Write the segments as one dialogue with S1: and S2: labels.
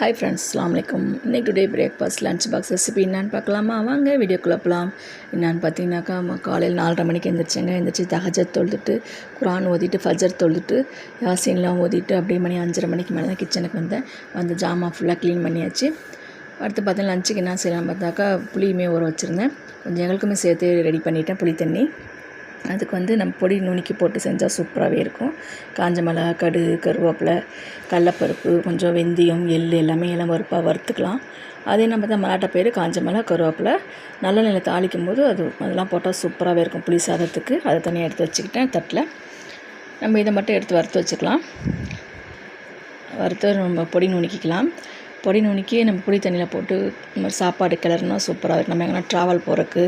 S1: Hi friends, அஸ்ஸலாமு அலைக்கும். இன்றைக்கி today breakfast lunch box recipe என்னான்னு பார்க்கலாமா? வாங்க வீடியோக்குள்ளே போகலாம். என்னான்னு பார்த்தீங்கன்னாக்கா, காலையில் 4:30 மணிக்கு எழுந்திரிச்சு தஹஜத் தொழுதுட்டு, குரான் ஓதிட்டு, ஃபஜர் தொழுதுட்டு, யாசீன்லாம் ஓதிட்டு அப்படியே மணி 5:30 மணிக்கு மேலே தான் கிச்சனுக்கு வந்தேன். வந்து ஜாமான் ஃபுல்லாக க்ளீன் பண்ணியாச்சு. அடுத்து பார்த்தீங்கன்னா லஞ்சுக்கு என்ன செய்யலாம் பார்த்தாக்கா, புளியுமே ஊற வச்சுருந்தேன். கொஞ்சம் எங்களுக்குமே சேர்த்து ரெடி பண்ணிட்டேன் புளி தண்ணி. அதுக்கு வந்து நம்ம பொடி நுணுக்கி போட்டு செஞ்சால் சூப்பராகவே இருக்கும். காஞ்ச மிளகா, கடுகு, கருவேப்பிலை, கடலப்பருப்பு, கொஞ்சம் வெந்தயம், எள் எல்லாமே இளம் பருப்பாக வறுத்துக்கலாம். அதே நம்ம தான் மலாட்டை பயிறு, காஞ்ச மிளகா, கருவேப்பிலை நல்லெண்ணெயில் தாளிக்கும் போது அதெல்லாம் போட்டால் சூப்பராகவே இருக்கும் புளி சாதத்துக்கு. அதை தனியாக எடுத்து வச்சுக்கிட்டேன் தட்டில். நம்ம இதை மட்டும் எடுத்து வறுத்து வச்சுக்கலாம். வறுத்து நம்ம பொடி நுணுக்கிக்கலாம். பொடி நுணுக்கி நம்ம புளி தண்ணியில் போட்டு இந்த மாதிரி சாப்பாடு கிளறுனா சூப்பராக இருக்கும். நம்ம எங்கன்னா ட்ராவல் போகிறதுக்கு,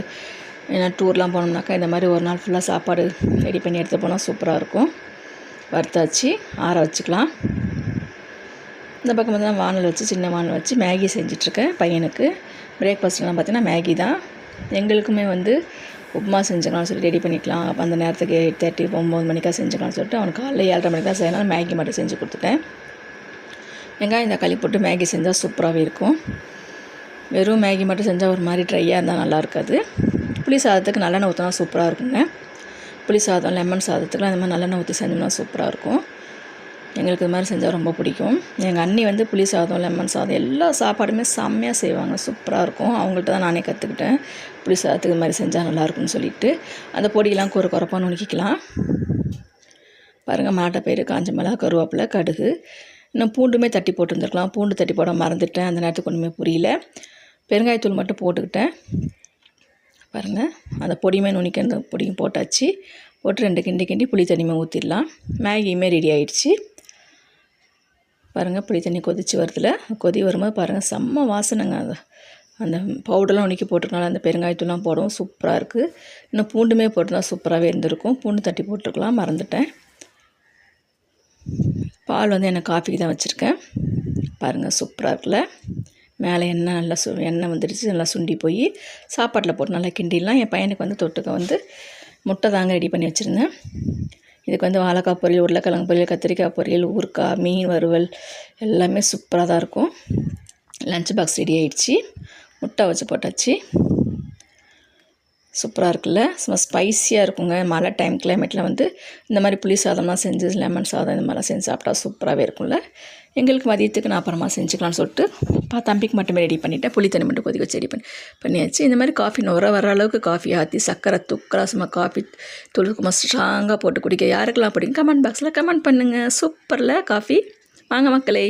S1: ஏன்னா டூர்லாம் போனோம்னாக்கா இந்த மாதிரி ஒரு நாள் ஃபுல்லாக சாப்பாடு ரெடி பண்ணி எடுத்து போனால் சூப்பராக இருக்கும். வறுத்தாச்சு ஆற வச்சுக்கலாம். இந்த பக்கம் வந்து நான் வானல் வச்சு, சின்ன வானல் வச்சு மேகி செஞ்சிட்ருக்கேன் பையனுக்கு. பிரேக்ஃபாஸ்ட்லாம் பார்த்தீங்கன்னா மேகி தான். எங்களுக்குமே வந்து உப்புமா செஞ்சுக்கலாம்னு சொல்லி ரெடி பண்ணிக்கலாம். அப்போ அந்த நேரத்துக்கு 8:30 9 மணிக்காக செஞ்சுக்கலாம்னு சொல்லிட்டு அவனுக்கு காலையில் 7:30 மணிக்கு தான் செய்யணும். மேகி மட்டும் செஞ்சு கொடுத்துட்டேன். வெங்காயம் தக்காளி போட்டு மேகி செஞ்சால் சூப்பராகவே இருக்கும். வெறும் மேகி மட்டும் செஞ்சால் ஒரு மாதிரி ட்ரையாக இருந்தால் நல்லா இருக்காது. புளி சாதத்துக்கு நல்லெண்ணெய் ஊற்றினா சூப்பராக இருக்குங்க. புளி சாதம், லெமன் சாதத்துக்குலாம் இந்த மாதிரி நல்லெண்ணெய் ஊற்றி செஞ்சோம்னா சூப்பராக இருக்கும். எங்களுக்கு இது மாதிரி செஞ்சால் ரொம்ப பிடிக்கும். எங்கள் அண்ணி வந்து புளி சாதம், லெமன் சாதம் எல்லா சாப்பாடுமே செம்மையாக செய்வாங்க. சூப்பராக இருக்கும். அவங்கள்ட்ட தான் நானே கற்றுக்கிட்டேன். புளி சாதத்துக்கு இது மாதிரி செஞ்சால் நல்லாயிருக்குன்னு சொல்லிவிட்டு அந்த பொடியெல்லாம் குறப்பாக நுணுக்கிக்கலாம். பாருங்கள், மலாட்டை பயிறு, காஞ்ச மிளகா, கருவேப்பிலை, கடுகு, இன்னும் பூண்டுமே தட்டி போட்டுருந்துருக்கலாம். பூண்டு தட்டி போட மறந்துட்டேன். அந்த நேரத்துக்கு ஒன்றுமே புரியல. பெருங்காயத்தூள் மட்டும் போட்டுக்கிட்டேன். பாருங்கள், அந்த பொடியுமே நுணுக்கி அந்த பொடியும் போட்டாச்சு. போட்டு 2 கிண்டி புளி தண்ணியுமே ஊற்றிடலாம். மேகியுமே ரெடி ஆகிடுச்சு. பாருங்கள், புளி தண்ணி கொதித்து வருதுல. கொதி வரும்போது பாருங்கள் செம்ம வாசனைங்க. அந்த பவுடர்லாம் நுணுக்கி போட்டிருக்கனால அந்த பெருங்காயத்தூள்லாம் போடவும் சூப்பராக இருக்குது. இன்னும் பூண்டுமே போட்டுருந்தா சூப்பராகவே இருந்திருக்கும். பூண்டு தட்டி போட்டிருக்கலாம், மறந்துட்டேன். பால் வந்து எனக்கு காஃபிக்கு தான் வச்சுருக்கேன். பாருங்கள், சூப்பராக இருக்குல்ல. மேலே எண்ணெய் நல்லா எண்ணெய் வந்துடுச்சு. நல்லா சுண்டி போய் சாப்பாட்டில் போட்டு நல்லா கிண்டிடலாம். என் பையனுக்கு வந்து தொட்டுக்க வந்து முட்டை தாங்க ரெடி பண்ணி வச்சுருந்தேன். இதுக்கு வந்து வாழைக்காய் பொரியல், உருளைக்கிழங்கு பொரியல், கத்திரிக்காய் பொரியல், ஊறுக்காய், மீன் வறுவல் எல்லாமே சூப்பராக தான் இருக்கும். லஞ்ச் பாக்ஸ் ரெடி ஆகிடுச்சு. முட்டை வச்சு போட்டாச்சு. சூப்பராக இருக்குல்ல. சும்மா ஸ்பைஸியாக இருக்குங்க. மழை டைம் கிளைமேட்டில் வந்து இந்த மாதிரி புளி சாதம்லாம் செஞ்சு, லெமன் சாதம் இந்த மாதிரிலாம் செஞ்சு சாப்பிட்டா சூப்பராகவே இருக்கும்ல. எங்களுக்கு மதியத்துக்கு நான் அப்புறமா செஞ்சுக்கலாம்னு சொல்லிட்டு தம்பிக்கு மட்டுமே ரெடி பண்ணிவிட்டேன். புளி தண்ணி மட்டும் கொதிக்க வச்சு ரெடி பண்ணியாச்சு. இந்த மாதிரி காஃபி வர அளவுக்கு காஃபி ஆற்றி சக்கரை தூக்கலாக சும்மா காஃபி தூளுக்கு ஸ்ட்ராங்காக போட்டு குடிக்க யாருக்கெல்லாம் பிடிக்கும் கமெண்ட் பாக்ஸில் கமெண்ட் பண்ணுங்கள். சூப்பரில் காஃபி. வாங்க மக்களே.